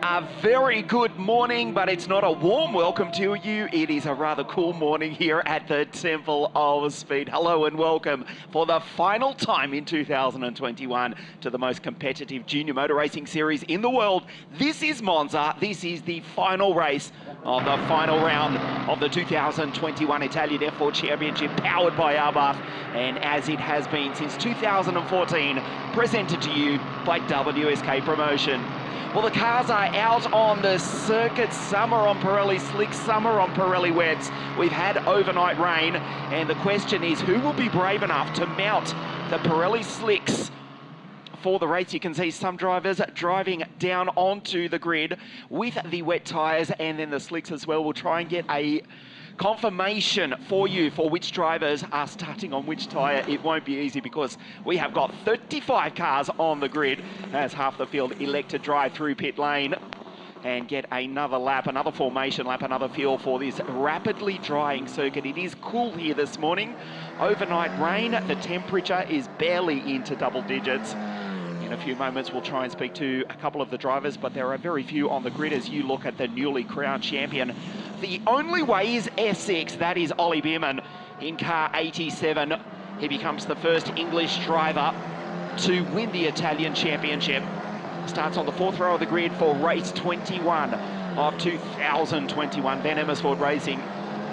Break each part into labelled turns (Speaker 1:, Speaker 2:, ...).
Speaker 1: A very good morning, but it's not a warm welcome to you. It is a rather cool morning here at the Temple of Speed. Hello and welcome for the final time in 2021 to the most competitive junior motor racing series in the world. This is Monza. This is the final race of the final round of the 2021 Italian F4 Championship, powered by Abarth, and as it has been since 2014, presented to you by WSK Promotion. Well, the cars are out on the circuit. Some are on Pirelli slicks, some are on Pirelli wets. We've had overnight rain, and the question is who will be brave enough to mount the Pirelli slicks for the race. You can see some drivers driving down onto the grid with the wet tyres and then the slicks as well. We'll try and get a confirmation for you for which drivers are starting on which tyre. It won't be easy because we have got 35 cars on the grid as half the field elect to drive through pit lane and get another lap, another formation lap, another feel for this rapidly drying circuit. It is cool here this morning. Overnight rain, the temperature is barely into double digits. In a few moments, we'll try and speak to a couple of the drivers, but there are very few on the grid as you look at the newly crowned champion. The only way is S6, that is Ollie Bearman in car 87. He becomes the first English driver to win the Italian Championship. Starts on the fourth row of the grid for race 21 of 2021. Van Amersfoort Racing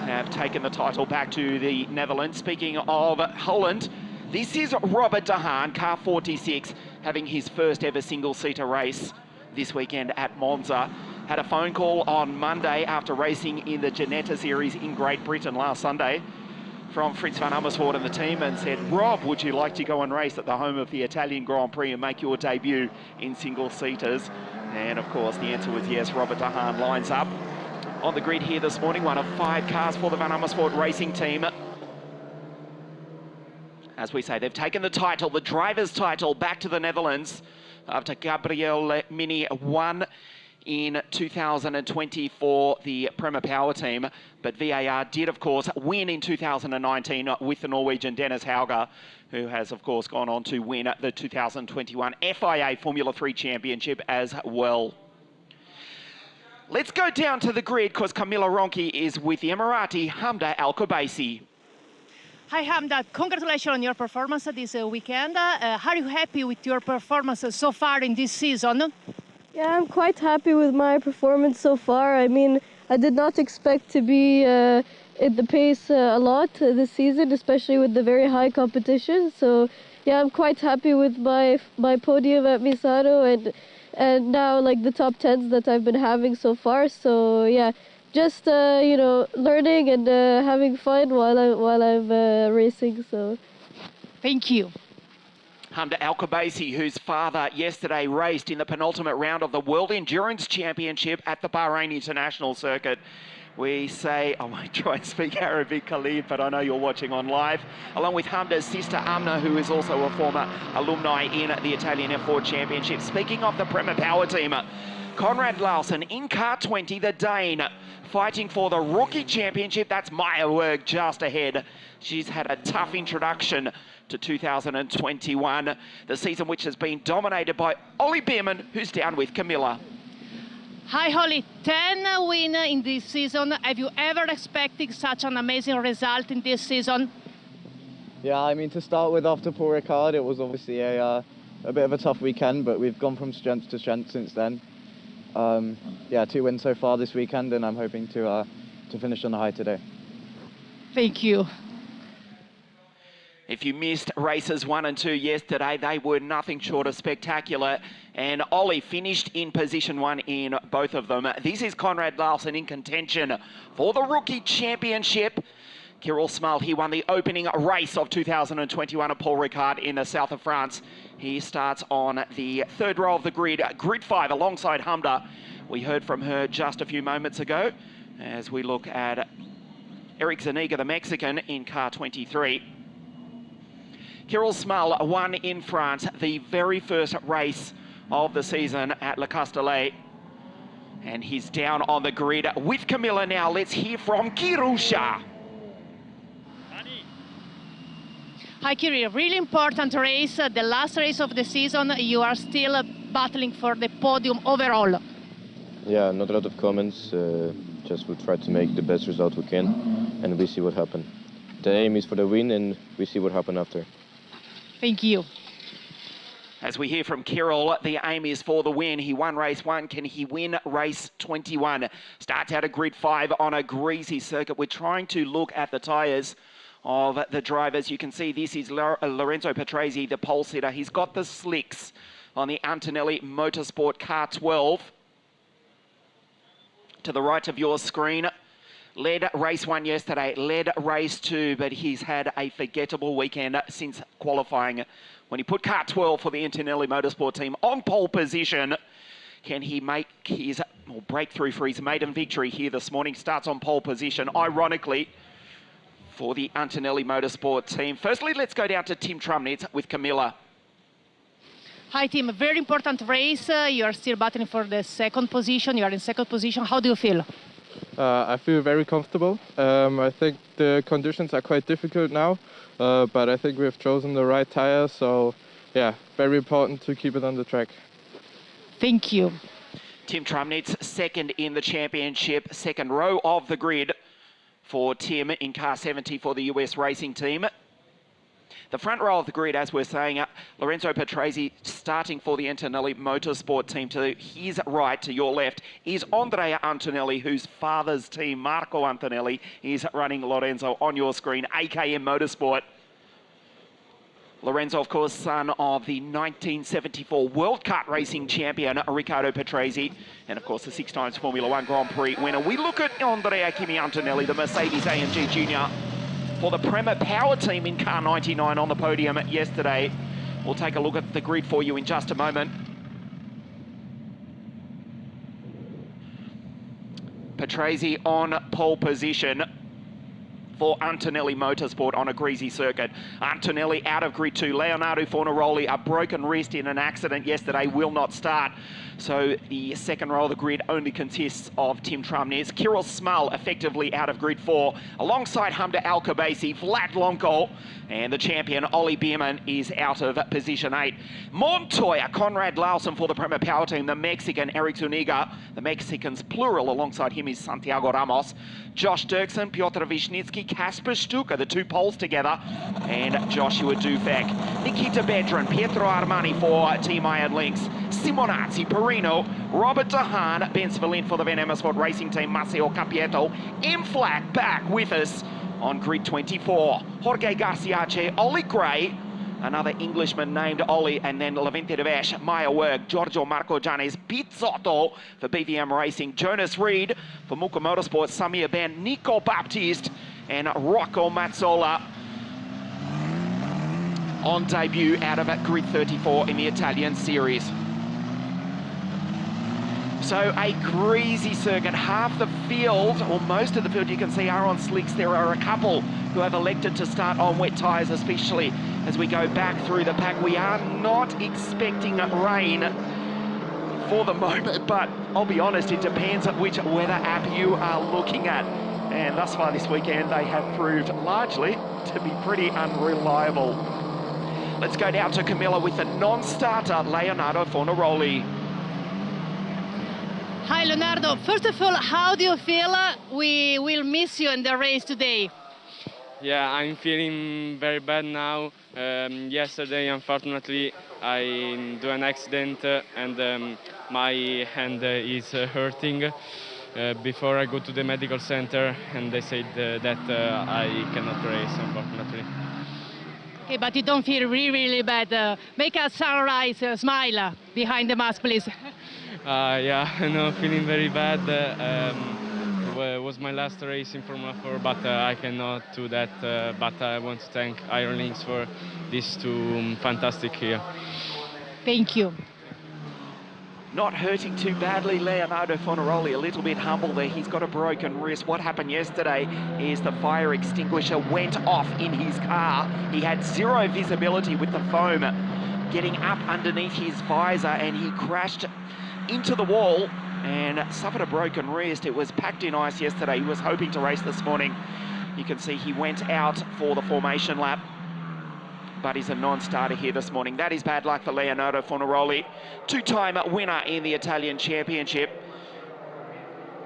Speaker 1: have taken the title back to the Netherlands. Speaking of Holland, this is Robert de Haan, car 46, having his first ever single-seater race this weekend at Monza. Had a phone call on Monday after racing in the Ginetta Series in Great Britain last Sunday from Frits van Amersfoort and the team and said, Rob, would you like to go and race at the home of the Italian Grand Prix and make your debut in single-seaters? And of course, the answer was yes. Robert de Haan lines up on the grid here this morning, one of 5 cars for the Van Amersfoort Racing team. As we say, they've taken the title, the driver's title, back to the Netherlands after Gabriel Mini won in 2020 for the Prema Power team. But VAR did, of course, win in 2019 with the Norwegian Dennis Hauger, who has, of course, gone on to win the 2021 FIA Formula 3 Championship as well. Let's go down to the grid because Camilla Ronchi is with the Emirati Hamda Al-Kubaisi.
Speaker 2: Hi Hamda, congratulations on your performance this weekend. Are you happy with your performance so far in this season?
Speaker 3: Yeah, I'm quite happy with my performance so far. I mean, I did not expect to be at the pace a lot this season, especially with the very high competition. So yeah, I'm quite happy with my podium at Misano and now like the top 10s that I've been having so far. So yeah, just you know, learning and having fun while I'm racing. So
Speaker 2: thank you.
Speaker 1: Hamda Al-Kubaisi, whose father yesterday raced in the penultimate round of the World Endurance Championship at the Bahrain International Circuit. We say, I won't try and speak Arabic, Khalid, but I know you're watching on live, along with Hamda's sister Amna, who is also a former alumni in the Italian F4 Championship. Speaking of the Prema Power team, Conrad Larsen in car 20, the Dane, fighting for the Rookie Championship. That's Maya Werg just ahead. She's had a tough introduction to 2021, the season which has been dominated by Ollie Bearman, who's down with Camilla.
Speaker 2: Hi Holly, 10 win in this season. Have you ever expected such an amazing result in this season?
Speaker 4: Yeah, I mean, to start with, after Paul Ricard, it was obviously a bit of a tough weekend, but we've gone from strength to strength since then. Yeah, 2 wins so far this weekend, and I'm hoping to finish on a high today.
Speaker 2: Thank you.
Speaker 1: If you missed races 1 and 2 yesterday, they were nothing short of spectacular. And Ollie finished in position 1 in both of them. This is Conrad Larson in contention for the Rookie Championship. Kirill Small, he won the opening race of 2021 at Paul Ricard in the south of France. He starts on the 3rd row of the grid, grid 5, alongside Hamda. We heard from her just a few moments ago as we look at Eric Zuniga, the Mexican, in car 23. Kirill Small won in France the very first race of the season at Le Castellet. And he's down on the grid with Camilla now. Let's hear from Kirusha.
Speaker 2: Hi Kirill, really important race, the last race of the season. You are still battling for the podium overall.
Speaker 5: Yeah, not a lot of comments. Just we'll try to make the best result we can, and we see what happens. The aim is for the win, and we see what happens after.
Speaker 2: Thank you.
Speaker 1: As we hear from Kirill, the aim is for the win. He won race 1. Can he win race 21? Starts out at grid 5 on a greasy circuit. We're trying to look at the tyres of the drivers. You can see this is Lorenzo Petresi, the pole sitter. He's got the slicks on the Antonelli Motorsport car 12. To the right of your screen, led race 1 yesterday, led race 2, but he's had a forgettable weekend since qualifying. When he put car 12 for the Antonelli Motorsport team on pole position, can he make his breakthrough for his maiden victory here this morning? Starts on pole position, ironically, for the Antonelli Motorsport team. Firstly, let's go down to Tim Trumnitz with Camilla.
Speaker 2: Hi Tim, a very important race. You are still battling for the 2nd position. You are in 2nd position. How do you feel?
Speaker 6: I feel very comfortable. I think the conditions are quite difficult now, but I think we've chosen the right tires, so yeah, very important to keep it on the track.
Speaker 2: Thank you.
Speaker 1: Tim Trumnitz, 2nd in the championship, 2nd row of the grid for Tim in car 70 for the US racing team. The front row of the grid, as we're saying, Lorenzo Petresi starting for the Antonelli Motorsport team. To his right, to your left, is Andrea Antonelli, whose father's team, Marco Antonelli, is running Lorenzo on your screen, AKM Motorsport. Lorenzo, of course, son of the 1974 World Kart Racing champion, Riccardo Petresi, and of course the 6 times Formula 1 Grand Prix winner. We look at Andrea Kimi Antonelli, the Mercedes AMG Junior, for the Prema Power team in car 99 on the podium yesterday. We'll take a look at the grid for you in just a moment. Petresi on pole position for Antonelli Motorsport on a greasy circuit. Antonelli out of grid 2. Leonardo Fornaroli, a broken wrist in an accident yesterday, will not start. So the 2nd row of the grid only consists of Tim Trumnitz. Kirill Small effectively out of grid 4. Alongside Hamda Al-Khabaisi, Vlad Lonko, and the champion Ollie Bearman is out of position 8. Montoya, Conrad Larson for the Prema Power team. The Mexican Eric Zuniga, the Mexicans plural, alongside him is Santiago Ramos. Josh Dirksen, Piotr Wisnicki, Kasper Stuka, the 2 poles together, and Joshua Dufek. Nikita Bedran, Pietro Armani for Team Iron Lynx. Simonazzi, Perino, Robert DeHaan, Ben Svelin for the Van Amersfoort Racing Team, Maceo Capieto. M-Flat back with us on grid 24. Jorge Garciace, Ollie Gray, another Englishman named Ollie, and then Levente de Vesh, Maya Werg, Giorgio Marco Giannis, Pizzotto for BVM Racing, Jonas Reed for Muka Motorsport, Samir Ben, Nico Baptiste, and Rocco Mazzola on debut out of grid 34 in the Italian series. So a greasy circuit. Half the field, or most of the field you can see, are on slicks. There are a couple who have elected to start on wet tyres, especially as we go back through the pack. We are not expecting rain for the moment, but I'll be honest, it depends on which weather app you are looking at. And thus far this weekend, they have proved largely to be pretty unreliable. Let's go down to Camilla with the non-starter, Leonardo Fornaroli.
Speaker 2: Hi, Leonardo. First of all, how do you feel? We will miss you in the race today.
Speaker 7: Yeah, I'm feeling very bad now. Yesterday, unfortunately, I do an accident and my hand is hurting. Before I go to the medical center, and they said that I cannot race, unfortunately.
Speaker 2: Okay, but you don't feel really bad. Make a sunrise smile behind the mask, please.
Speaker 7: Yeah, no, feeling very bad. Was my last race in Formula 4, but I cannot do that. But I want to thank Iron Links for these two fantastic year.
Speaker 2: Thank you.
Speaker 1: Not hurting too badly, Leonardo Fornaroli, a little bit humble there. He's got a broken wrist. What happened yesterday is the fire extinguisher went off in his car. He had zero visibility with the foam getting up underneath his visor, and he crashed into the wall and suffered a broken wrist. It was packed in ice yesterday. He was hoping to race this morning. You can see he went out for the formation lap, but he's a non-starter here this morning. That is bad luck for Leonardo Fornaroli, two-time winner in the Italian Championship.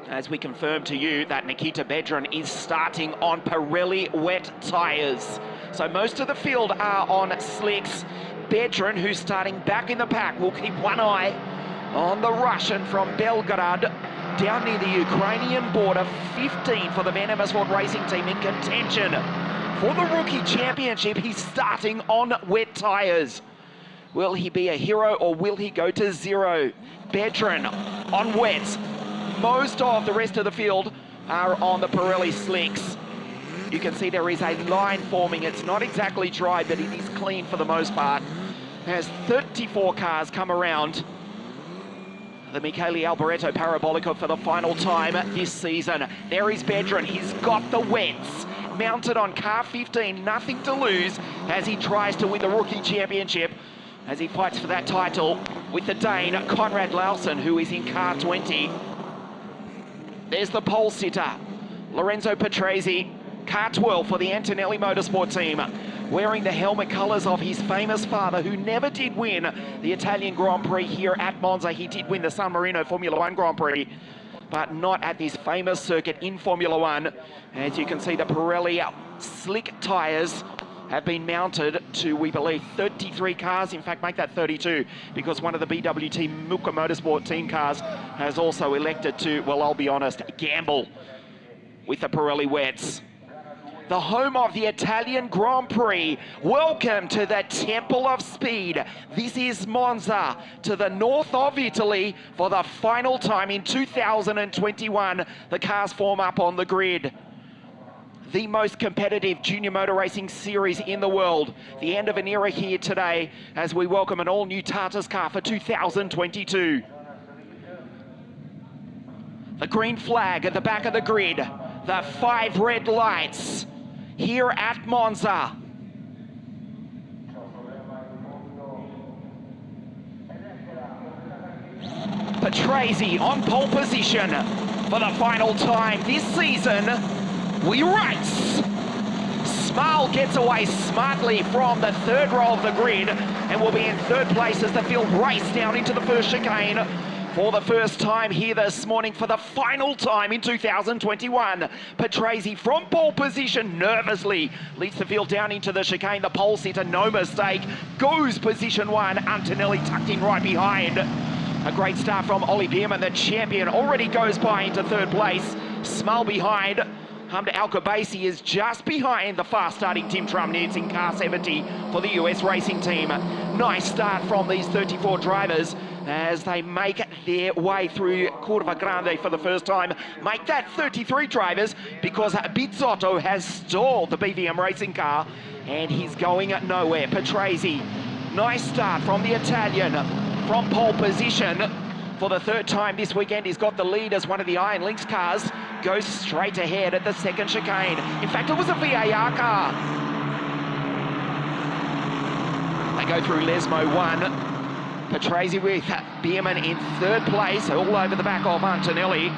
Speaker 1: As we confirm to you that Nikita Bearman is starting on Pirelli wet tyres. So most of the field are on slicks. Bearman, who's starting back in the pack, will keep one eye on the Russian from Belgrade, down near the Ukrainian border. 15 for the Van Amersfoort Racing Team in contention for the Rookie Championship. He's starting on wet tyres. Will he be a hero or will he go to zero? Bearman on wets. Most of the rest of the field are on the Pirelli slicks. You can see there is a line forming. It's not exactly dry, but it is clean for the most part. As 34 cars come around the Michele Alboreto Parabolico for the final time this season. There is Bearman. He's got the wets. Mounted on car 15, nothing to lose as he tries to win the Rookie Championship, as he fights for that title with the Dane Conrad Lausen, who is in car 20. There's the pole sitter, Lorenzo Patrese, car 12 for the Antonelli Motorsport team, wearing the helmet colours of his famous father, who never did win the Italian Grand Prix here at Monza. He did win the San Marino Formula 1 Grand Prix, but not at this famous circuit in Formula 1. As you can see, the Pirelli slick tyres have been mounted to, we believe, 33 cars. In fact, make that 32, because one of the BWT Muka Motorsport team cars has also elected to, well, I'll be honest, gamble with the Pirelli wets. The home of the Italian Grand Prix. Welcome to the Temple of Speed. This is Monza, to the north of Italy, for the final time in 2021. The cars form up on the grid. The most competitive junior motor racing series in the world. The end of an era here today as we welcome an all-new Tartas car for 2022. The green flag at the back of the grid. The 5 red lights here at Monza. Patrese on pole position for the final time this season. We race. Small gets away smartly from the third row of the grid and will be in third place as the field race down into the first chicane for the first time here this morning for the final time in 2021. Patrese from pole position nervously leads the field down into the chicane. The pole sitter, no mistake, goes position 1. Antonelli tucked in right behind. A great start from Ollie Bearman, the champion, already goes by into third place. Small behind. Hamda Alcabasi is just behind the fast-starting Tim Trumnitz in car 70 for the US racing team. Nice start from these 34 drivers as they make their way through Curva Grande for the first time. Make that 33 drivers, because Bizzotto has stalled the BVM racing car and he's going nowhere. Patrese, nice start from the Italian from pole position. For the third time this weekend, he's got the lead as one of the Iron Lynx cars goes straight ahead at the second chicane. In fact, it was a VAR car. They go through Lesmo 1. Patrese with Bearman in third place, all over the back of Antonelli.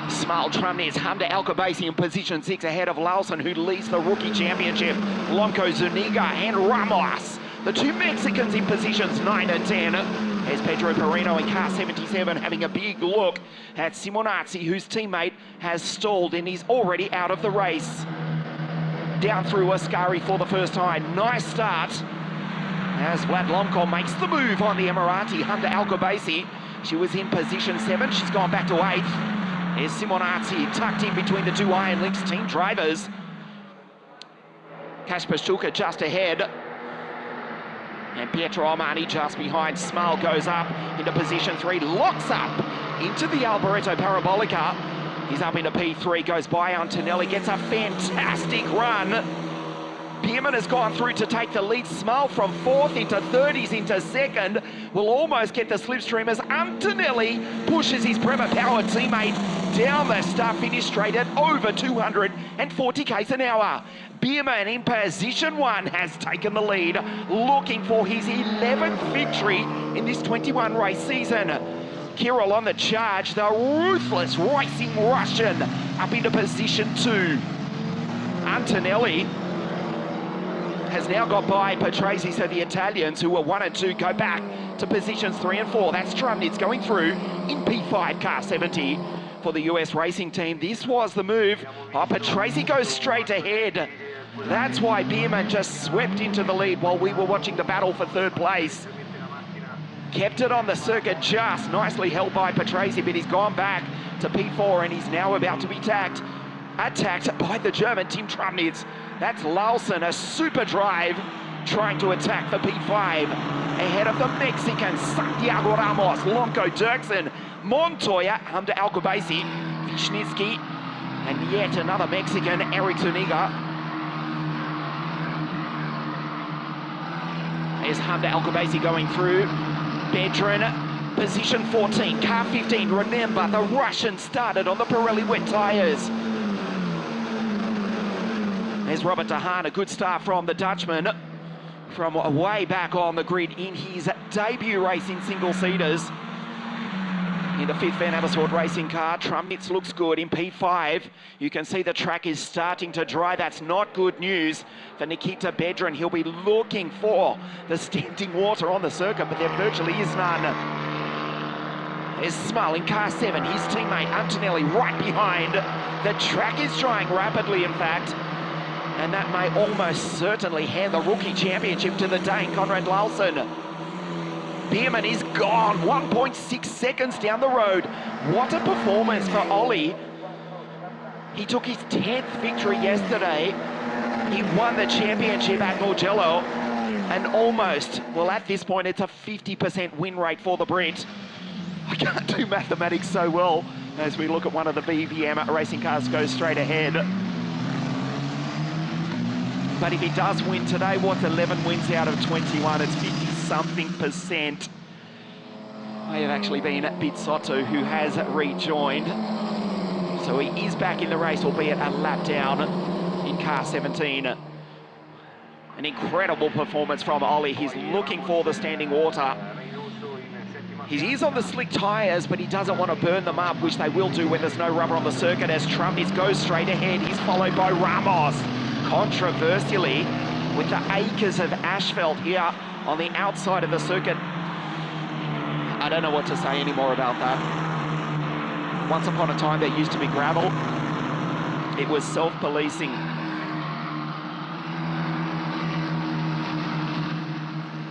Speaker 1: Smile Trumnitz, Hamda Alcobazi in position 6 ahead of Lawson, who leads the rookie championship. Lonco Zuniga and Ramos, the two Mexicans in positions 9 and 10. There's Pedro Perino in car 77 having a big look at Simonazzi, whose teammate has stalled and he's already out of the race. Down through Ascari for the first time. Nice start as Vlad Lomko makes the move on the Emirati. Hamda Alcobazi, she was in position 7, she's gone back to 8th. There's Simonazzi tucked in between the two Iron Lynx team drivers. Kasper Stuka just ahead. And Pietro Armani just behind. Smile goes up into position 3, locks up into the Alboreto Parabolica. He's up into P3, goes by Antonelli, gets a fantastic run. Bearman has gone through to take the lead. Smile from 4th into 3rd, he's into 2nd. Will almost get the slipstream as Antonelli pushes his Prema Power teammate down the start finish straight at over 240 k's an hour. Bearman in position 1 has taken the lead, looking for his 11th victory in this 21 race season. Kirill on the charge, the ruthless racing Russian up into position 2. Antonelli has now got by Patrese, so the Italians who were 1 and 2 go back to positions 3 and 4. That's Trumnitz going through in P5 car 70 for the US racing team. This was the move. Oh, Patrese goes straight ahead. That's why Bearman just swept into the lead while we were watching the battle for 3rd place. Kept it on the circuit, just nicely held by Patrese, but he's gone back to P4 and he's now about to be attacked by the German Tim Trumnitz. That's Lawson, a super drive, trying to attack for P5. Ahead of the Mexican, Santiago Ramos, Lonco Dirksen, Montoya, Hamda Alcobazi, Wisniewski, and yet another Mexican, Eric Zuniga. There's Hamda Alcobazi going through. Bedrin, position 14, car 15. Remember, the Russian started on the Pirelli wet tyres. There's Robert De Haan, a good start from the Dutchman from way back on the grid in his debut race in single-seaters. In the 5th Van Amersfoort racing car, Trumnitz looks good in P5. You can see the track is starting to dry. That's not good news for Nikita Bedrin. He'll be looking for the standing water on the circuit, but there virtually is none. There's Smile in car 7, his teammate Antonelli right behind. The track is drying rapidly, in fact, and that may almost certainly hand the rookie championship to the Dane, Conrad Lawson. Bearman is gone, 1.6 seconds down the road. What a performance for Ollie. He took his 10th victory yesterday. He won the championship at Mugello, and almost, well, at this point, it's a 50% win rate for the Brit. I can't do mathematics so well as we look at one of the BVM racing cars go straight ahead. But if he does win today, what's 11 wins out of 21? It's 50-something%. May have actually been Bizzotto, who has rejoined. So he is back in the race, albeit a lap down in car 17. An incredible performance from Ollie. He's looking for the standing water. He is on the slick tyres, but he doesn't want to burn them up, which they will do when there's no rubber on the circuit, as Trumnitz goes straight ahead. He's followed by Ramos. Controversially, with the acres of asphalt here on the outside of the circuit. I don't know what to say anymore about that. Once upon a time, there used to be gravel. It was self-policing.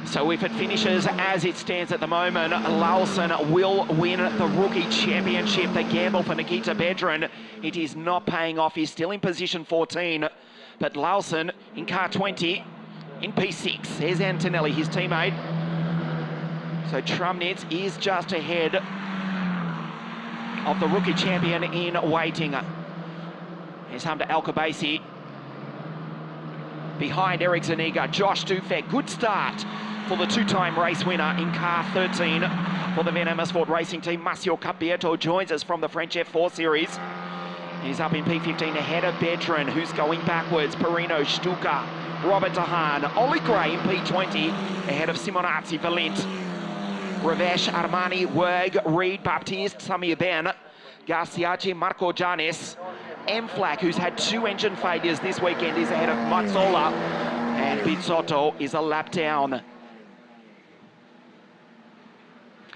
Speaker 1: So if it finishes as it stands at the moment, Lawson will win the rookie championship. The gamble for Nikita Bedrin, it is not paying off. He's still in position 14. But Lawson in car 20, in P6. There's Antonelli, his teammate. So Trumnitz is just ahead of the rookie champion in waiting. Here's Hamda Alcobazi. Behind Eric Zuniga, Josh Dufek. Good start for the two-time race winner in car 13 for the Van Amersfoort racing team. Massimo Capieto joins us from the French F4 series. He's up in P15 ahead of Bedrin, who's going backwards. Perino, Stuka, Robert De Haan, Ollie Gray in P20 ahead of Simonazzi Valent. Ravesh, Armani, Werg, Reed, Baptiste, Samir Ben, Garciaci, Marco Janis. Mflak, who's had 2 engine failures this weekend, is ahead of Mazzola, and Bizzotto is a lap down.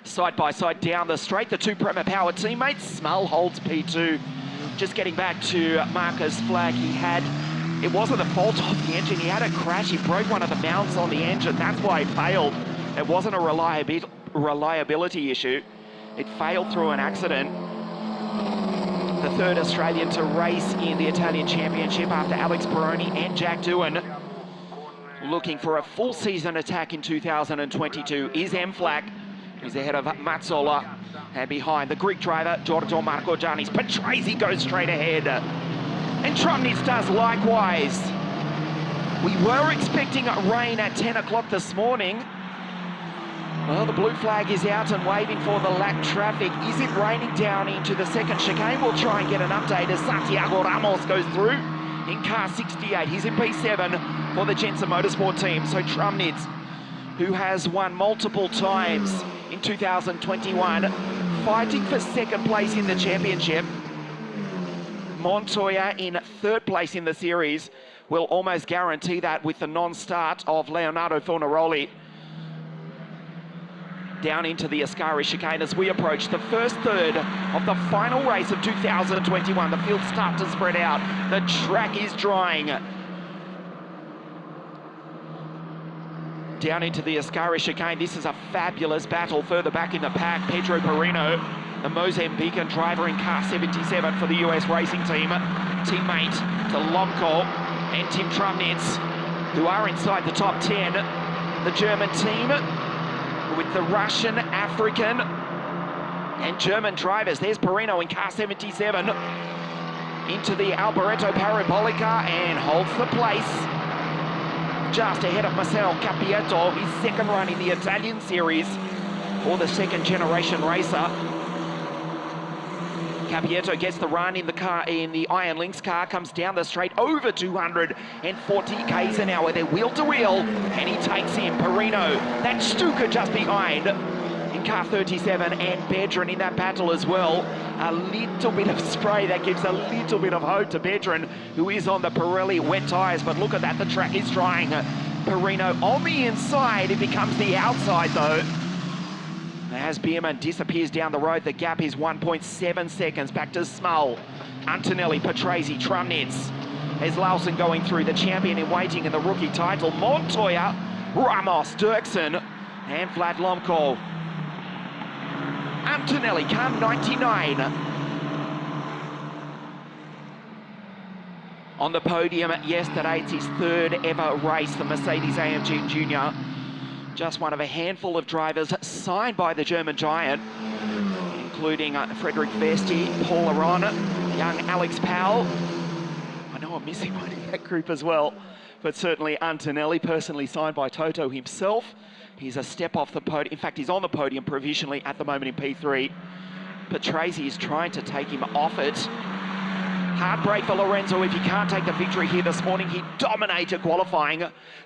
Speaker 1: Side by side down the straight, the 2 Prema Power teammates. Smell holds P2. Just getting back to Marcus Flack, it wasn't the fault of the engine, he had a crash, he broke one of the mounts on the engine, that's why he failed. It wasn't a reliability issue, it failed through an accident. The 3rd Australian to race in the Italian Championship after Alex Peroni and Jack Doohan. Looking for a full season attack in 2022 is Mflak, who's ahead of Mazzola, and behind the Greek driver, Giorgio Marcogiannis. Patrese goes straight ahead, and Trumnitz does likewise. We were expecting rain at 10 o'clock this morning. Well, the blue flag is out and waving for the lap traffic. Is it raining down into the second chicane? We'll try and get an update as Santiago Ramos goes through in car 68. He's in P7 for the Jensen Motorsport team. So Trumnitz, who has won multiple times in 2021, fighting for 2nd place in the championship. Montoya in 3rd place in the series will almost guarantee that with the non-start of Leonardo Fornaroli. Down into the Ascari chicane as we approach the first third of the final race of 2021. The field starts to spread out. The track is drying. Down into the Ascari chicane. This is a fabulous battle further back in the pack. Pedro Perino, the Mozambican driver in car 77 for the US racing team, teammate to Lomko and Tim Trumnitz, who are inside the top 10. The German team with the Russian, African and German drivers. There's Perino in car 77 into the Alboreto Parabolica and holds the place just ahead of Marcel Capietto, his 2nd run in the Italian series for the 2nd generation racer. Capietto gets the run in the car, in the Iron Lynx car, comes down the straight over 240 k's an hour. They're wheel to wheel, and he takes him. Perino, that Stuka just behind in car 37, and Bedrin in that battle as well. A little bit of spray that gives a little bit of hope to Bedrin, who is on the Pirelli wet tyres. But look at that, the track is drying. Perino on the inside, it becomes the outside though. As Bearman disappears down the road, the gap is 1.7 seconds. Back to Smull, Antonelli, Patrese, Trumnitz. As Lawson going through, the champion in waiting in the rookie title. Montoya, Ramos, Dirksen, and Vlad Lomko. Antonelli, car 99. On the podium yesterday, it's his 3rd ever race, the Mercedes-AMG Junior. Just one of a handful of drivers signed by the German giant, including Frederick Vesti, Paul Aron, young Alex Powell. I know I'm missing one in that group as well, but certainly Antonelli, personally signed by Toto himself. He's a step off the podium. In fact, he's on the podium provisionally at the moment in P3. Patrese is trying to take him off it. Hard break for Lorenzo if he can't take the victory here this morning. He dominated qualifying.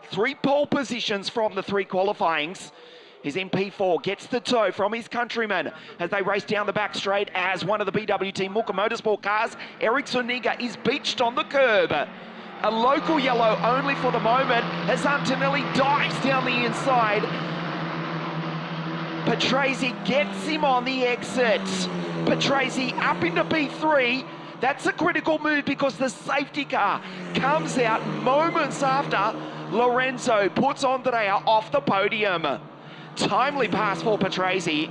Speaker 1: 3 pole positions from the 3 qualifyings. He's in P4, gets the tow from his countrymen as they race down the back straight as one of the BWT Muka Motorsport cars, Eric Zuniga, is beached on the curb. A local yellow only for the moment as Antonelli dives down the inside. Patrese gets him on the exit. Patrese up into P3. That's a critical move because the safety car comes out moments after Lorenzo puts Andrea off the podium. Timely pass for Patrese.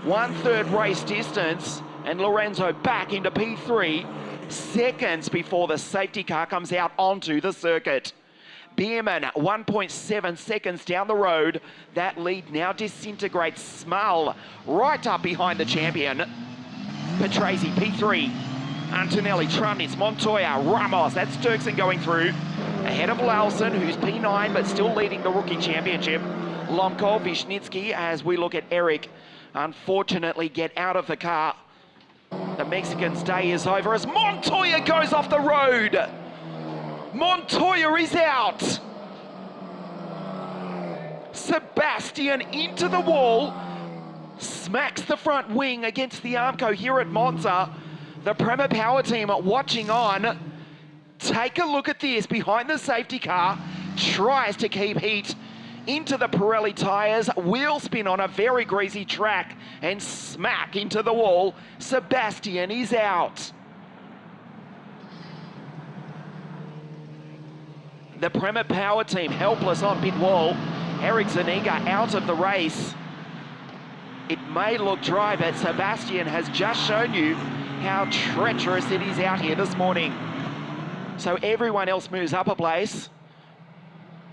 Speaker 1: 1/3 race distance, and Lorenzo back into P3 seconds before the safety car comes out onto the circuit. Bearman 1.7 seconds down the road. That lead now disintegrates. Small right up behind the champion. Patrese P3. Antonelli, Trumnitz, Montoya, Ramos, that's Dirksen going through. Ahead of Lawson, who's P9 but still leading the rookie championship. Lomko, Vishnitsky, as we look at Eric, unfortunately get out of the car. The Mexican's day is over as Montoya goes off the road. Montoya is out. Sebastian into the wall. smacks the front wing against the Armco here at Monza. The Prema Power team watching on. Take a look at this. Behind the safety car, tries to keep heat into the Pirelli tyres. Wheel spin on a very greasy track and smack into the wall. Sebastian is out. The Prema Power team helpless on pit wall. Eric Zuniga out of the race. It may look dry, but Sebastian has just shown you how treacherous it is out here this morning. So everyone else moves up a place.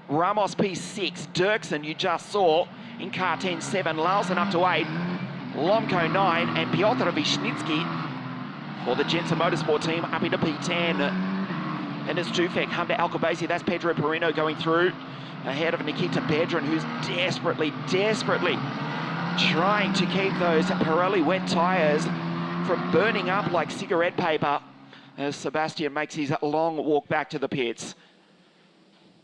Speaker 1: Ramos P6, Dirksen you just saw in car 10-7, Larsen up to 8, Lomko 9, and Piotr Wisnicki for the Jensen Motorsport team up into P10. And it's Jufek, Humber Alcobazi, that's Pedro Perino going through ahead of Nikita Bedrin, who's desperately trying to keep those Pirelli wet tyres from burning up like cigarette paper as Sebastian makes his long walk back to the pits.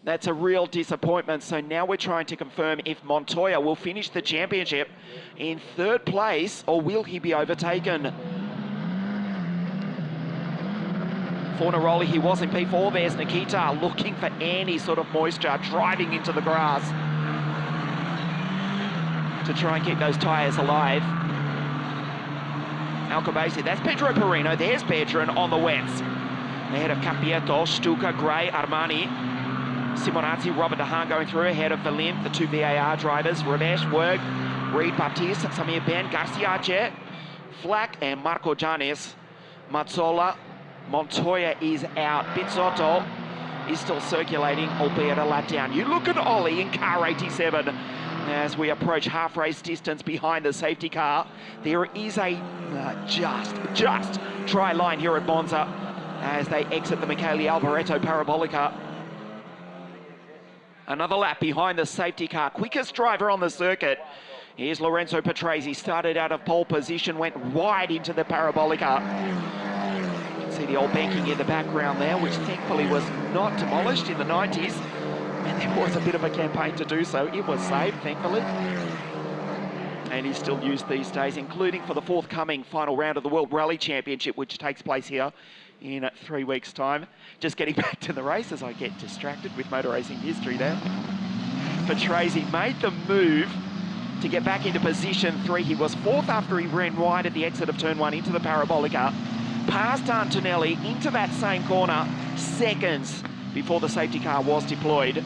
Speaker 1: That's a real disappointment. So now we're trying to confirm if Montoya will finish the championship in third place or will he be overtaken. Fornaroli, he was in P4. There's Nikita looking for any sort of moisture, driving into the grass to try and keep those tyres alive. Alcobazi, that's Pedro Perino. There's Bedrin on the wets. Ahead of Capietto, Stuka, Gray, Armani. Simorazzi, Robert DeHaan going through ahead of Valenth, the two VAR drivers. Ramesh, Werg, Reed, Baptiste, Samir Ben, Garcia, Jet, Flack, and Marco Janes. Mazzola, Montoya is out. Bizzotto is still circulating, albeit a lap down. You look at Ollie in car 87 as we approach half race distance behind the safety car. There is a just try line here at Monza as they exit the Michele Alboreto Parabolica. Another lap behind the safety car. Quickest driver on the circuit. Here's Lorenzo Patrese. Started out of pole position, went wide into the Parabolica. See the old banking in the background there, which thankfully was not demolished in the 90s. And there was a bit of a campaign to do so. It was saved, thankfully. And is still used these days, including for the forthcoming final round of the World Rally Championship, which takes place here in 3 weeks' time. Just getting back to the race as I get distracted with motor racing history there. Patrese made the move to get back into position 3. He was 4th after he ran wide at the exit of turn 1 into the Parabolica. Past Antonelli into that same corner, seconds before the safety car was deployed.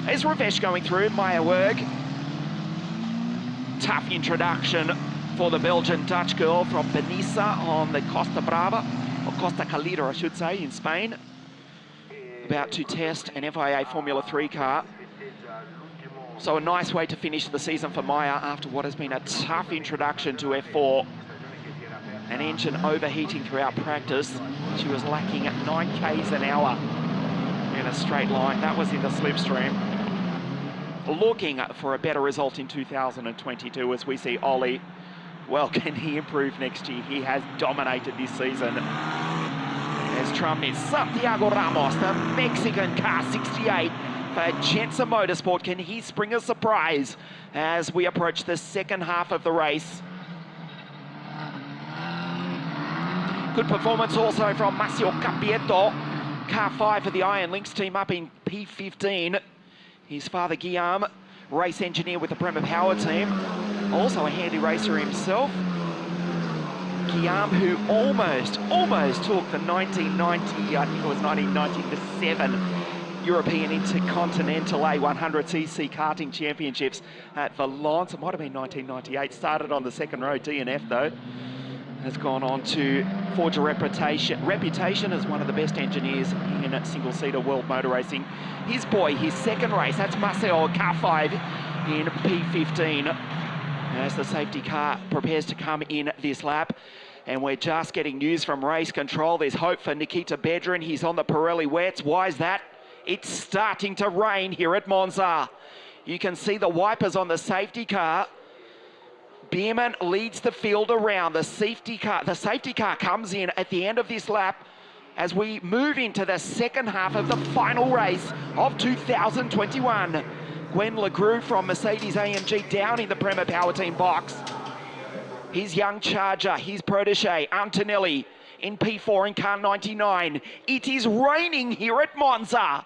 Speaker 1: There's Ravesh going through, Maya Werg. Tough introduction for the Belgian-Dutch girl from Benissa on the Costa Brava, or Costa Calida, I should say, in Spain. About to test an FIA Formula 3 car. So a nice way to finish the season for Maya after what has been a tough introduction to F4. An engine overheating throughout practice. She was lacking at 9 k's an hour in a straight line. That was in the slipstream. Looking for a better result in 2022 as we see Ollie. Well, can he improve next year? He has dominated this season. As Trump is Santiago Ramos, the Mexican car 68 for Jensen Motorsport. Can he spring a surprise as we approach the second half of the race? Good performance also from Massimo Capietto. Car 5 for the Iron Lynx team up in P15. His father Guillaume, race engineer with the Prema Power team. Also a handy racer himself. Guillaume, who almost took the 1990, I think it was 1997 European Intercontinental A100cc karting championships at Valence. It might have been 1998. Started on the second row, DNF though. Has gone on to forge a reputation as one of the best engineers in single-seater world motor racing. His boy, his second race, that's Marcel, car 5 in P15. As the safety car prepares to come in this lap. And we're just getting news from race control. There's hope for Nikita Bedrin. He's on the Pirelli wets. Why is that? It's starting to rain here at Monza. You can see the wipers on the safety car. Bearman leads the field around. The safety car comes in at the end of this lap as we move into the second half of the final race of 2021. Gwen Legru from Mercedes-AMG down in the Prema Power Team box. His young charger, his protege, Antonelli, in P4 in car 99. It is raining here at Monza.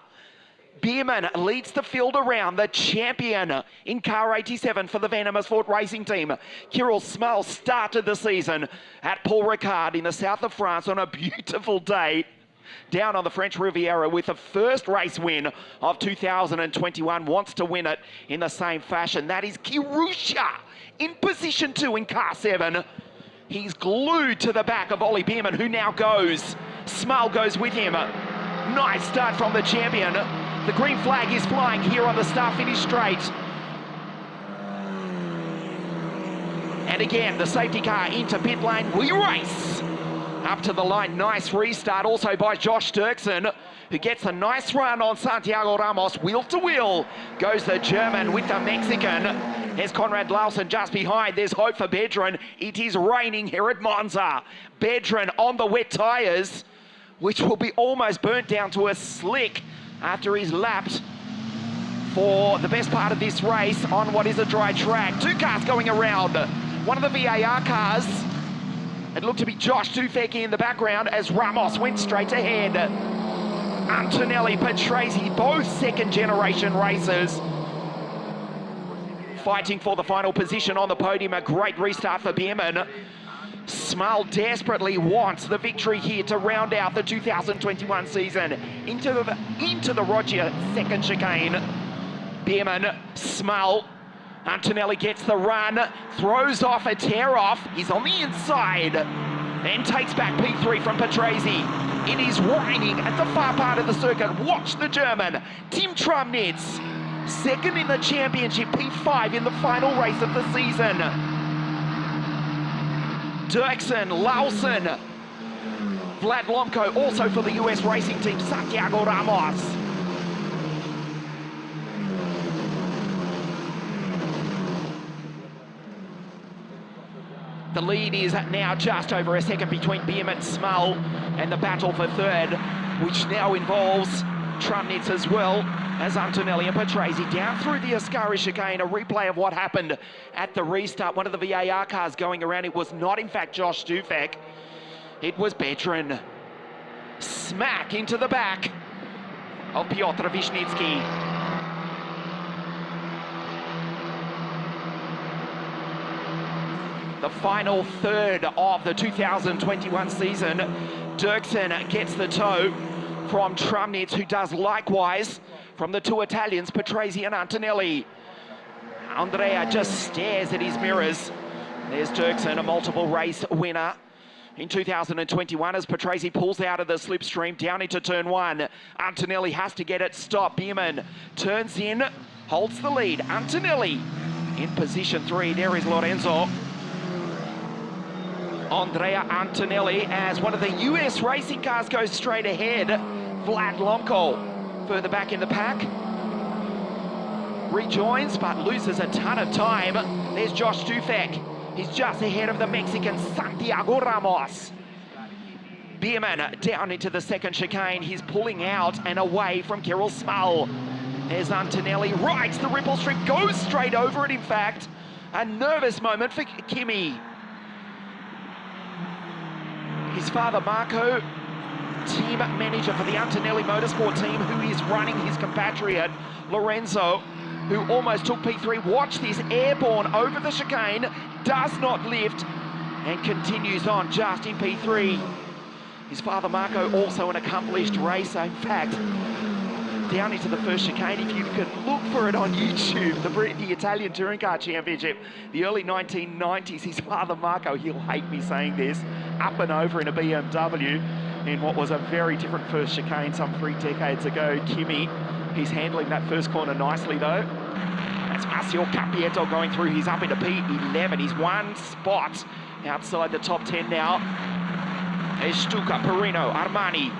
Speaker 1: Bearman leads the field around, the champion in car 87 for the Venomous Ford Racing Team. Kirill Smell started the season at Paul Ricard in the south of France on a beautiful day down on the French Riviera with the first race win of 2021. Wants to win it in the same fashion. That is Kirusha in position 2 in car 7. He's glued to the back of Ollie Bearman, who now goes. Small goes with him. Nice start from the champion. The green flag is flying here on the start-finish straight. And again, the safety car into pit lane. We race up to the line. Nice restart also by Josh Dirksen, who gets a nice run on Santiago Ramos. Wheel to wheel goes the German with the Mexican. There's Conrad Lawson just behind. There's hope for Bedran. It is raining here at Monza. Bedran on the wet tyres, which will be almost burnt down to a slick after he's lapped for the best part of this race on what is a dry track. 2 cars going around. One of the VAR cars. It looked to be Josh Dufek in the background as Ramos went straight ahead. Antonelli, Patrese, both second-generation racers fighting for the final position on the podium. A great restart for Bearman. Small desperately wants the victory here to round out the 2021 season into the Roger second chicane. Bearman, Small, Antonelli gets the run, throws off a tear-off. He's on the inside and takes back P3 from Patrese. It is raining at the far part of the circuit. Watch the German, Tim Trumnitz, second in the championship, P5 in the final race of the season. Dirksen, Lawson, Vlad Lomko, also for the US racing team, Santiago Ramos. The lead is now just over a second between Bearman, Small, and the battle for third, which now involves Trumnitz as well as Antonelli and Patrese down through the Ascari chicane. A replay of what happened at the restart. One of the VAR cars going around. It was not, in fact, Josh Dufek. It was Bedran. Smack into the back of Piotr Wisnicki. The final third of the 2021 season. Dirksen gets the tow from Trumnitz, who does likewise from the 2 Italians, Patrese and Antonelli. Andrea just stares at his mirrors. There's Dirksen, a multiple race winner in 2021 as Patrese pulls out of the slipstream down into turn 1. Antonelli has to get it stopped. Bearman turns in, holds the lead. Antonelli in position 3. There is Lorenzo. Andrea Antonelli as one of the US racing cars goes straight ahead. Vlad Lomko further back in the pack. Rejoins but loses a ton of time. There's Josh Dufek. He's just ahead of the Mexican Santiago Ramos. Bearman down into the second chicane. He's pulling out and away from Kirill Small. There's Antonelli, rides the ripple strip, goes straight over it in fact. A nervous moment for Kimi. His father, Marco, team manager for the Antonelli Motorsport team, who is running his compatriot, Lorenzo, who almost took P3. Watch this, airborne over the chicane, does not lift, and continues on just in P3. His father, Marco, also an accomplished racer. In fact, down into the first chicane, if you could look for it on YouTube, the Italian Touring Car Championship, the early 1990s, his father Marco, he'll hate me saying this, up and over in a BMW in what was a very different first chicane some 3 decades ago. Kimi, he's handling that first corner nicely though. That's Marcio Capieto going through, he's up into P11, he's 1 spot outside the top 10 now. There's Stuka, Perino, Armani.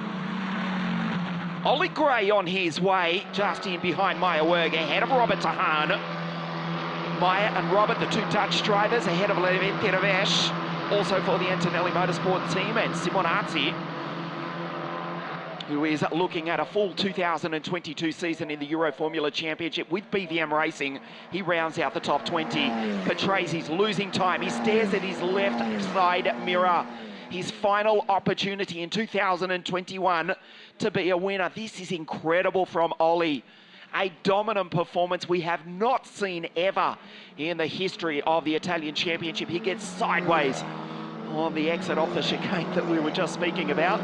Speaker 1: Ollie Gray on his way, just in behind Maya Werg, ahead of Robert Tahan. Maya and Robert, the 2 Dutch drivers, ahead of Levin Tiravesh, also for the Antonelli Motorsport team, and Simonazzi. who is looking at a full 2022 season in the Euro Formula Championship with BVM Racing. He rounds out the top 20. Patrese losing time. He stares at his left side mirror. His final opportunity in 2021 to be a winner. This is incredible from Ollie. A dominant performance we have not seen ever in the history of the Italian Championship. He gets sideways on the exit off the chicane that we were just speaking about.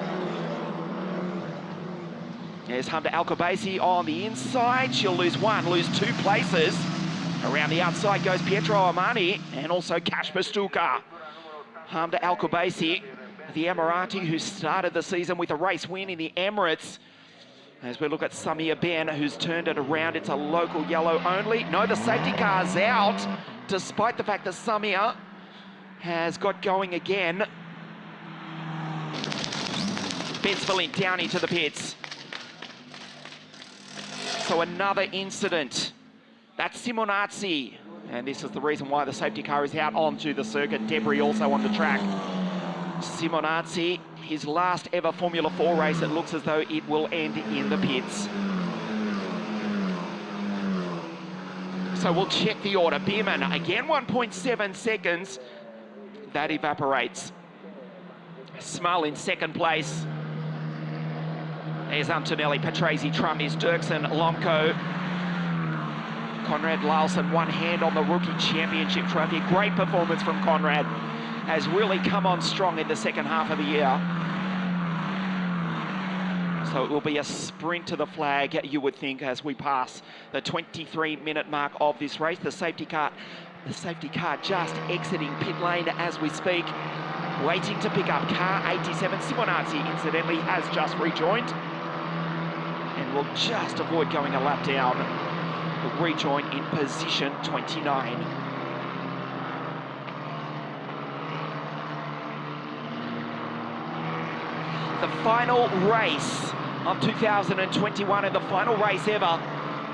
Speaker 1: There's Hamda Alcobaisi on the inside. She'll lose one, lose 2 places. Around the outside goes Pietro Armani and also Kasper Stuka. Hamda Alcobaisi, the Emirati who started the season with a race win in the Emirates. As we look at Samir Ben, who's turned it around. It's a local yellow only. No, the safety car's out, despite the fact that Samir has got going again. Ben Spillane down into the pits. So another incident. That's Simonazzi. And this is the reason why the safety car is out onto the circuit. Debris also on the track. Simonazzi, his last ever Formula 4 race. It looks as though it will end in the pits. So we'll check the order. Bearman, again 1.7 seconds. That evaporates. Small in second place. There's Antonelli, Patrese, Trumis, Dirksen, Lomko. Conrad Larsen, one hand on the Rookie Championship trophy. Great performance from Conrad. Has really come on strong in the second half of the year. So it will be a sprint to the flag, you would think, as we pass the 23-minute mark of this race. The safety car just exiting pit lane as we speak. Waiting to pick up car 87. Simonazzi, incidentally, has just rejoined. And will just avoid going a lap down. Will rejoin in position 29. The final race of 2021 and the final race ever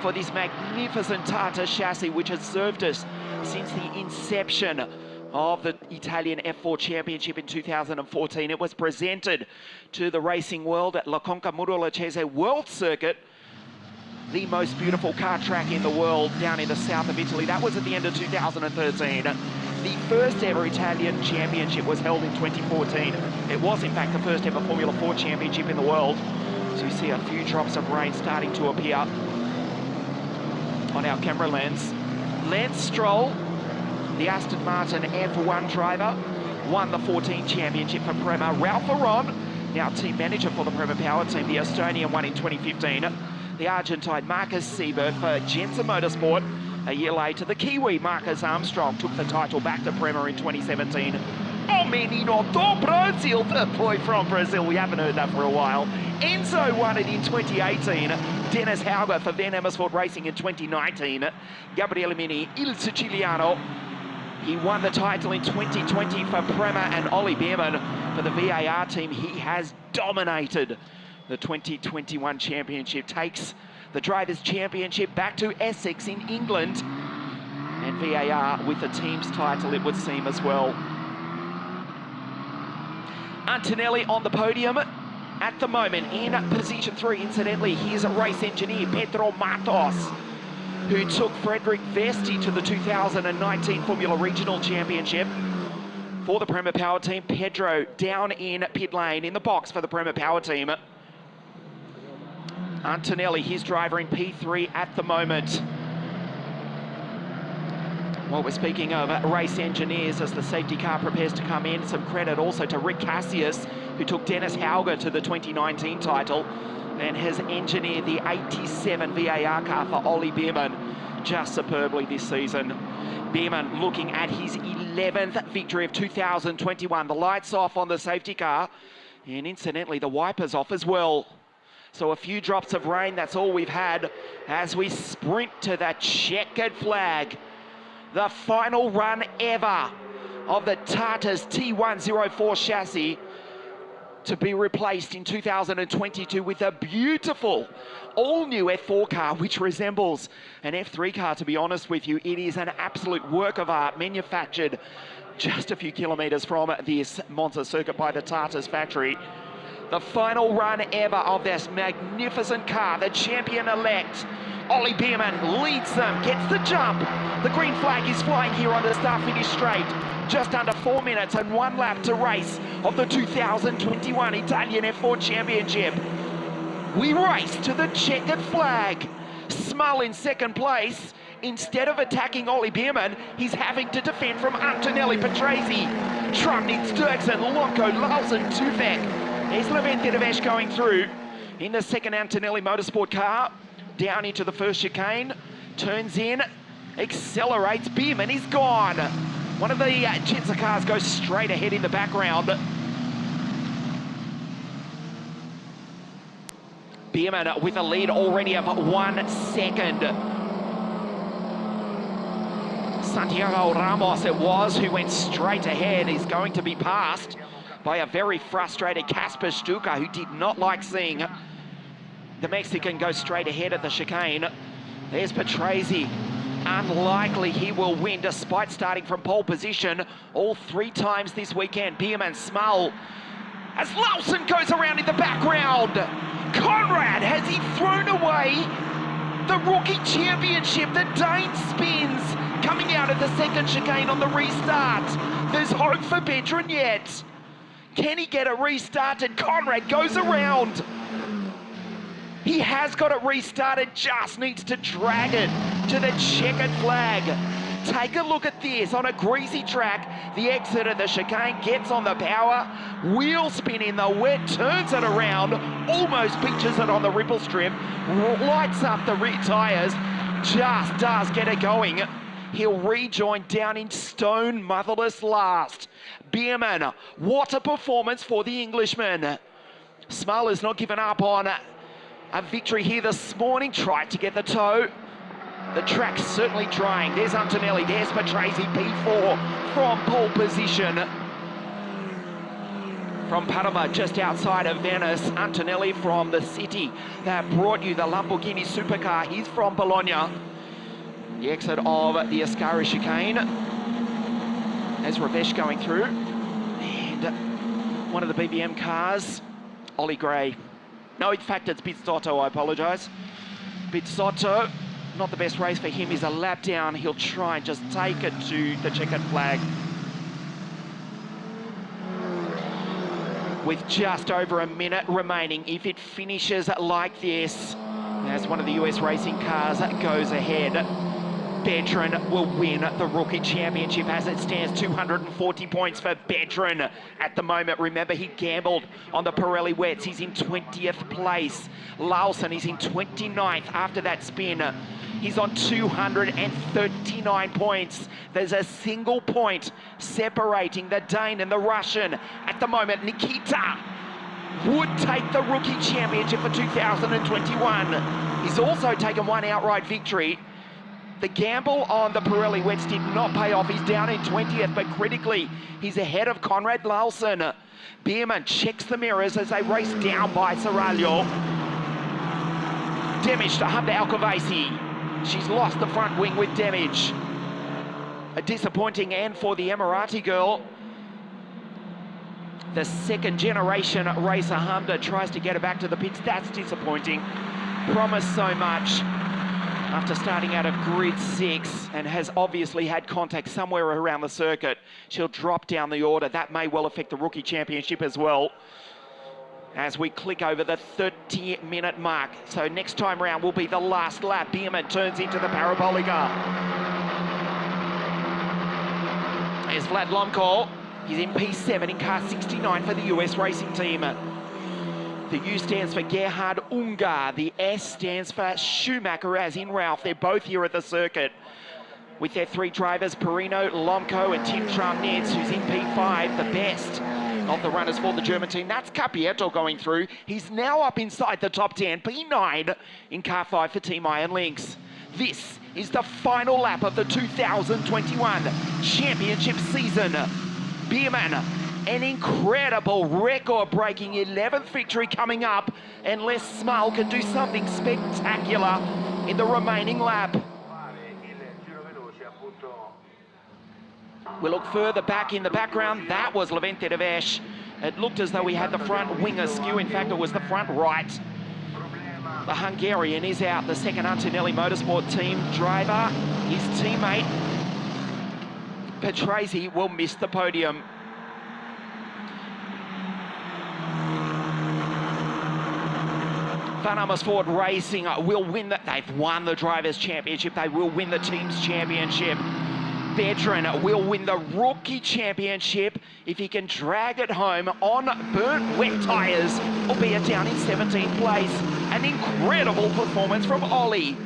Speaker 1: for this magnificent Tata chassis, which has served us since the inception of the Italian F4 Championship in 2014. It was presented to the racing world at La Conca Murolacese World Circuit, the most beautiful car track in the world down in the south of Italy. That was at the end of 2013. The first ever Italian championship was held in 2014. It was, in fact, the first ever Formula 4 championship in the world. So you see a few drops of rain starting to appear on our camera lens. Lance Stroll, the Aston Martin F1 driver, won the 14 championship for Prema. Ralph Aron, now team manager for the Prema Power Team, the Estonian won in 2015. The Argentine Marcus Siebert for Jensen Motorsport. A year later, the Kiwi Marcus Armstrong took the title back to Prema in 2017. Oh, menino do Brasil, the boy from Brazil. We haven't heard that for a while. Enzo won it in 2018. Dennis Hauger for Van Amersfoort Racing in 2019. Gabriele Mini, Il Siciliano. He won the title in 2020 for Prema, and Ollie Bearman for the VAR team. He has dominated the 2021 championship, takes the Drivers' Championship back to Essex in England, and VAR with the team's title, it would seem, as well. Antonelli on the podium at the moment in position 3. Incidentally, here's a race engineer, Pedro Matos, who took Frederick Vesti to the 2019 Formula Regional Championship for the Prema Power Team. Pedro down in pit lane in the box for the Prema Power Team. Antonelli, his driver in P3 at the moment. Well, we're speaking of race engineers as the safety car prepares to come in. Some credit also to Rick Cassius, who took Dennis Hauger to the 2019 title and has engineered the 87 VAR car for Ollie Bearman just superbly this season. Bearman looking at his 11th victory of 2021. The lights off on the safety car, and incidentally, the wipers off as well. So a few drops of rain, that's all we've had as we sprint to that checkered flag. The final run ever of the Tata's T104 chassis to be replaced in 2022 with a beautiful all-new F4 car, which resembles an F3 car, to be honest with you. It is an absolute work of art, manufactured just a few kilometres from this Monza circuit by the Tata's factory. The final run ever of this magnificent car, the champion-elect. Ollie Bearman leads them, gets the jump. The green flag is flying here on the start-finish straight. Just under 4 minutes and 1 lap to race of the 2021 Italian F4 Championship. We race to the checkered flag. Smull in second place. Instead of attacking Ollie Bearman, he's having to defend from Antonelli Petresi. Tramnitz, Dirksen, Lonko, Larsen, Tuvek. There's Leventedevesh going through in the second Antonelli Motorsport car. Down into the first chicane, turns in, accelerates, Bearman is gone. One of the Jitsa cars goes straight ahead in the background. Bearman with a lead already of 1 second. Santiago Ramos it was who went straight ahead. He's going to be passed by a very frustrated Kasper Stuka, who did not like seeing the Mexican go straight ahead at the chicane. There's Petresi. Unlikely he will win despite starting from pole position all 3 times this weekend. Bearman, Smull, as Larsen goes around in the background. Conrad, has he thrown away the rookie championship? The Dane spins coming out of the second chicane on the restart. There's hope for Bedron yet. Can he get it restarted? Conrad goes around. He has got it restarted, just needs to drag it to the checkered flag. Take a look at this on a greasy track. The exit of the chicane gets on the power, wheel spin in the wet, turns it around, almost pinches it on the ripple strip, lights up the rear tyres, just does get it going. He'll rejoin down in stone motherless last. Bearman, what a performance for the Englishman. Smull has not given up on a victory here this morning, tried to get the toe. The track's certainly trying. There's Antonelli, there's Petresi, P4 from pole position. From Padova, just outside of Venice, Antonelli from the city that brought you the Lamborghini supercar. He's from Bologna. The exit of the Ascari chicane. There's Ravesh going through. And one of the BBM cars, Ollie Gray. No, in fact, it's Bizzotto, I apologise. Bizzotto, not the best race for him. He's a lap down. He'll try and just take it to the checkered flag. With just over a minute remaining, if it finishes like this, as one of the US racing cars goes ahead, Bedron will win the Rookie Championship as it stands. 240 points for Bedron at the moment. Remember, he gambled on the Pirelli wets. He's in 20th place. Larsen is in 29th after that spin. He's on 239 points. There's a single point separating the Dane and the Russian. At the moment, Nikita would take the Rookie Championship for 2021. He's also taken one outright victory. The gamble on the Pirelli wets did not pay off. He's down in 20th, but critically, he's ahead of Conrad Larsen. Bearman checks the mirrors as they race down by Seraglio. Damage to Hamda Alcavasi. She's lost the front wing with damage. A disappointing end for the Emirati girl. The second generation racer Hamda tries to get her back to the pits. That's disappointing. Promised so much after starting out of grid 6 and has obviously had contact somewhere around the circuit. She'll drop down the order. That may well affect the Rookie Championship as well. As we click over the 30-minute mark. So next time round will be the last lap. Bearman turns into the Parabolica. There's Vlad Lomko. He's in P7 in car 69 for the US racing team. The U stands for Gerhard Ungar. The S stands for Schumacher, as in Ralph. They're both here at the circuit with their 3 drivers, Perino, Lomko and Tim Tramnitz, who's in P5, the best of the runners for the German team. That's Capieto going through. He's now up inside the top 10, P9 in car 5 for Team Iron Lynx. This is the final lap of the 2021 championship season. Bearman, an incredible record-breaking 11th victory coming up, unless Smull can do something spectacular in the remaining lap. We look further back in the background. That was Leventedevesh It looked as though he had the front wing askew. In fact, it was the front right. The Hungarian is out. The second Antonelli Motorsport team driver, his teammate, Patrese, will miss the podium. Van Amersfoort Racing will win that. They've won the Drivers' Championship. They will win the Teams' Championship. Bedron will win the Rookie Championship if he can drag it home on burnt wet tyres, albeit down in 17th place. An incredible performance from Ollie.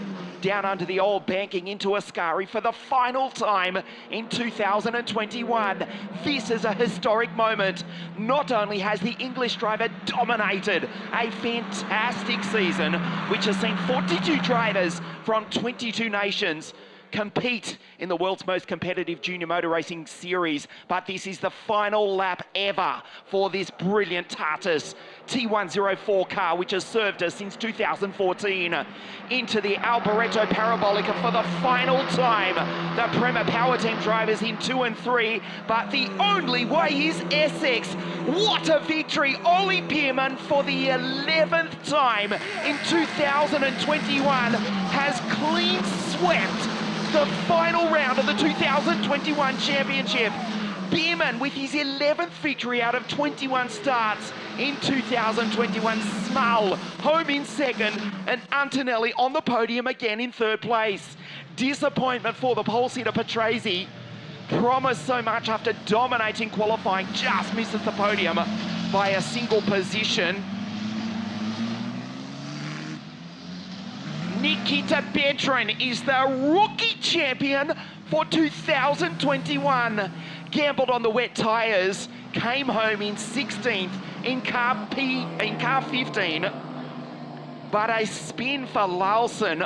Speaker 1: Down under the old banking into Ascari for the final time in 2021. This is a historic moment. Not only has the English driver dominated a fantastic season, which has seen 42 drivers from 22 nations compete in the world's most competitive junior motor racing series, but this is the final lap ever for this brilliant Tartus T104 car, which has served us since 2014, into the Alboreto Parabolica for the final time. The Prema Power Team drivers in 2 and 3, but the only way is Essex. What a victory! Ollie Bearman, for the 11th time in 2021, has clean swept the final round of the 2021 championship. Bearman with his 11th victory out of 21 starts in 2021. Small home in second, and Antonelli on the podium again in third place. Disappointment for the pole sitter Patrese. Promised so much after dominating qualifying, just misses the podium by a single position. Nikita Bedron is the rookie champion for 2021. Gambled on the wet tyres, came home in 16th in car 15. But a spin for Larson.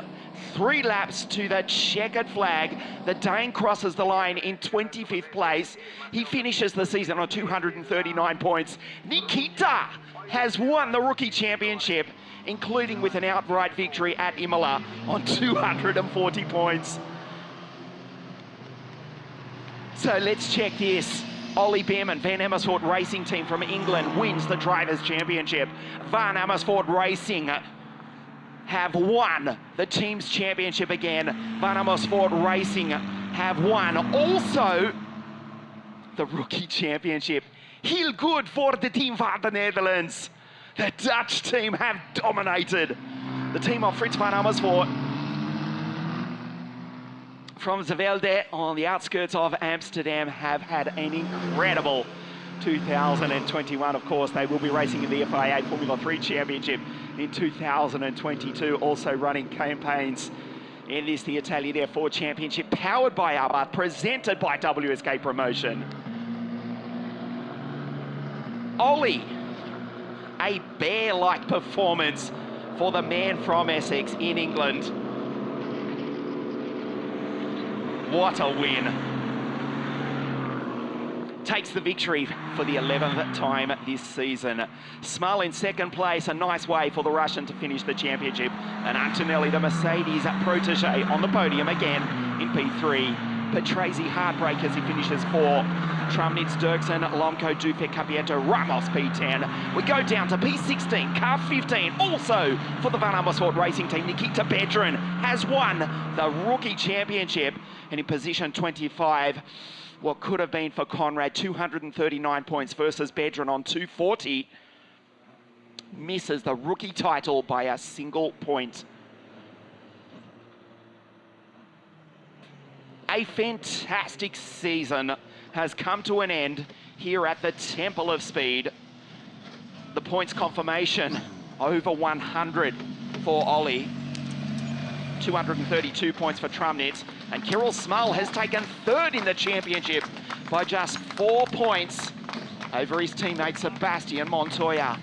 Speaker 1: 3 laps to the checkered flag. The Dane crosses the line in 25th place. He finishes the season on 239 points. Nikita has won the rookie championship, including with an outright victory at Imola on 240 points. So let's check this. Ollie Bearman, Van Amersfoort Racing Team from England, wins the Drivers' Championship. Van Amersfoort Racing have won the Teams' Championship again. Van Amersfoort Racing have won also the Rookie Championship. Heel good for the team van the Netherlands. The Dutch team have dominated. The team of Frits van Amersfoort from Zeewolde on the outskirts of Amsterdam have had an incredible 2021. Of course, they will be racing in the FIA Formula 3 Championship in 2022, also running campaigns in this, the Italian F4 Championship, powered by Abarth, presented by WSK Promotion. Ollie, a bear-like performance for the man from Essex in England. What a win. Takes the victory for the 11th time this season. Small in second place, a nice way for the Russian to finish the championship. And Antonelli, the Mercedes protege, on the podium again in P3. Patrese heartbreakers, he finishes 4. Tramnitz, Dirksen, Lomko, Dufek, Capieto, Ramos P10. We go down to P16, car 15, also for the Van Amersfoort Racing Team. Nikita Bedron has won the Rookie Championship, and in position 25, what could have been for Conrad, 239 points versus Bedron on 240. Misses the rookie title by a single point. A fantastic season has come to an end here at the Temple of Speed. The points confirmation, over 100 for Ollie. 232 points for Tramnitz. And Kirill Small has taken third in the championship by just 4 points over his teammate Sebastian Montoya.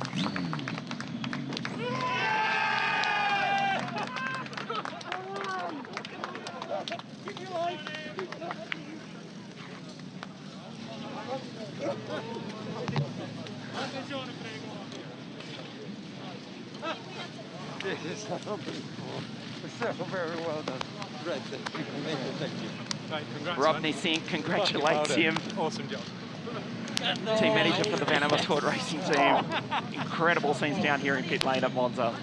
Speaker 8: So very well done. Great, thank you.
Speaker 1: Rodney Singh congratulates him.
Speaker 8: Awesome job.
Speaker 1: team manager for the Van Amersfoort Racing team. Incredible scenes down here in pit lane at Monza.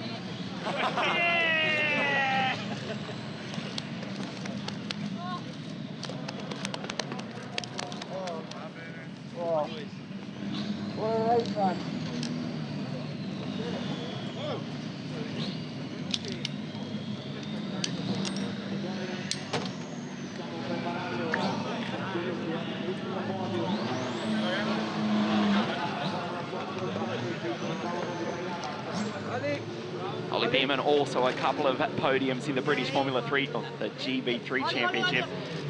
Speaker 1: Ollie Bearman also a couple of podiums in the British Formula 3, or the GB3 Championship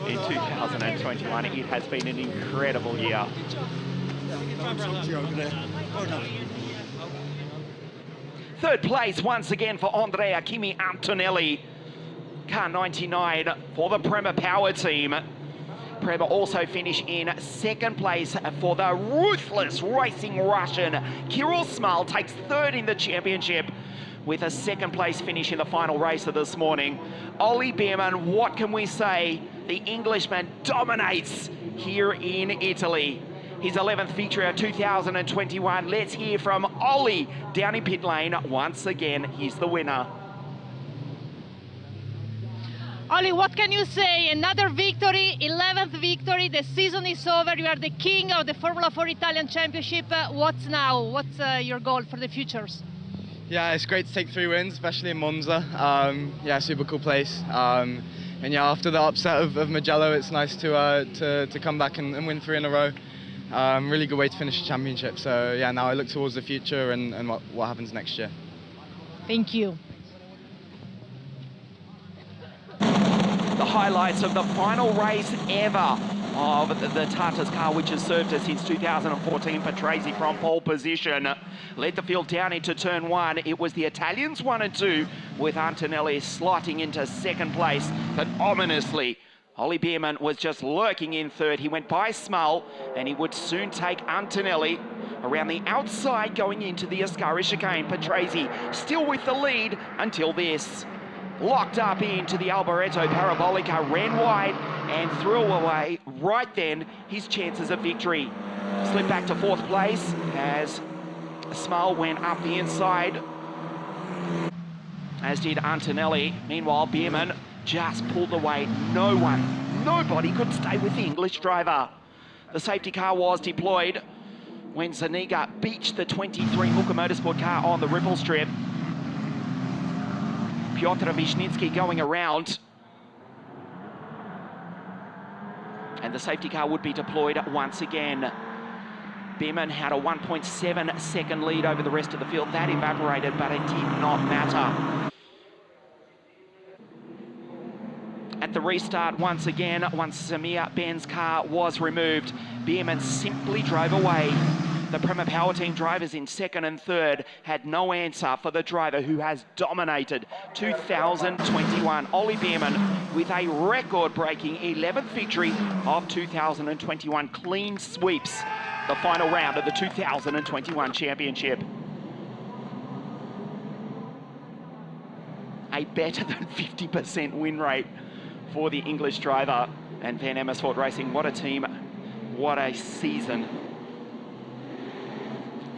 Speaker 1: in 2021. It has been an incredible year. Third place once again for Andrea Kimi Antonelli. Car 99 for the Prema Power team. Prema also finish in second place for the ruthless racing Russian. Kirill Smal takes third in the championship with a second place finish in the final race of this morning. Ollie Bearman, what can we say? The Englishman dominates here in Italy. His 11th victory of 2021. Let's hear from Ollie down in pit lane. Once again, he's the winner.
Speaker 2: Ollie, what can you say? Another victory, 11th victory. The season is over. You are the king of the Formula 4 Italian Championship. What's now? What's your goal for the futures?
Speaker 9: Yeah, it's great to take 3 wins, especially in Monza. Yeah, super cool place. And yeah, after the upset of Mugello, it's nice to come back and win 3 in a row. Really good way to finish the championship. So yeah, now I look towards the future and what happens next year.
Speaker 2: Thank you.
Speaker 1: The highlights of the final race ever of the Tata's car, which has served us since 2014. Patrese from pole position led the field down into turn 1. It was the Italians 1 and 2 with Antonelli slotting into second place, but ominously Ollie Bearman was just lurking in third. He went by Smal and he would soon take Antonelli around the outside going into the Ascari chicane. Patrese still with the lead until this. Locked up into the Alboreto Parabolica, ran wide and threw away right then his chances of victory. Slipped back to 4th place as Smal went up the inside, as did Antonelli. Meanwhile, Bearman just pulled away. Nobody could stay with the English driver. The safety car was deployed when Zaniga beached the 23 Hooker Motorsport car on the ripple strip. Piotr Wisnicki going around. And the safety car would be deployed once again. Bearman had a 1.7 second lead over the rest of the field. That evaporated, but it did not matter. At the restart once again, once Samir Ben's car was removed, Bearman simply drove away. The Prema Power Team drivers in second and third had no answer for the driver who has dominated 2021. Ollie Bearman with a record-breaking 11th victory of 2021. Clean sweeps the final round of the 2021 championship. A better than 50% win rate for the English driver and Van Amersfoort Racing. What a team, what a season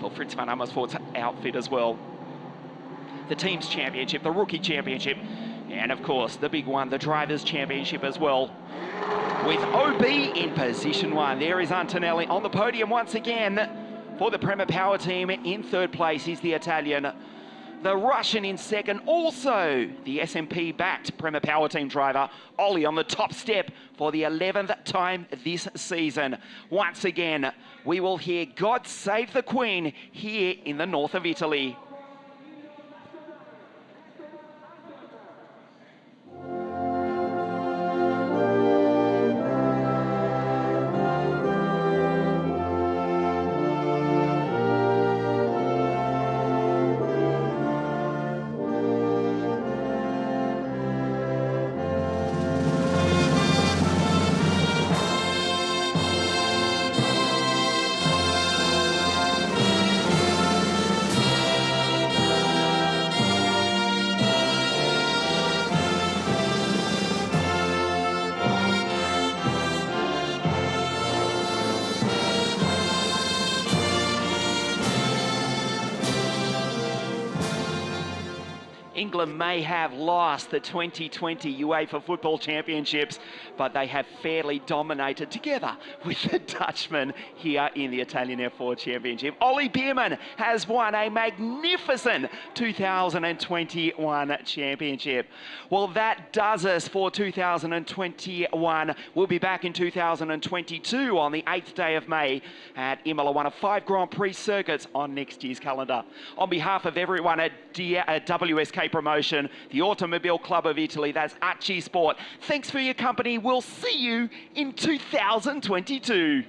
Speaker 1: for Fritz Van Amersfoort's outfit as well. The team's championship, the rookie championship, and of course the big one, the drivers' championship as well. With OB in position 1, there is Antonelli on the podium once again for the Prema Power team. In third place is the Italian. The Russian in second, also the SMP-backed Prema Power Team driver, Ollie on the top step for the 11th time this season. Once again, we will hear God Save the Queen here in the north of Italy. England may have lost the 2020 UEFA Football Championships, but they have fairly dominated together with the Dutchman here in the Italian F4 Championship. Ollie Bearman has won a magnificent 2021 championship. Well, that does us for 2021. We'll be back in 2022 on the 8th day of May at Imola, one of 5 Grand Prix circuits on next year's calendar. On behalf of everyone at WSK Promotion, the Automobile Club of Italy, that's Acci Sport, thanks for your company. We'll see you in 2022.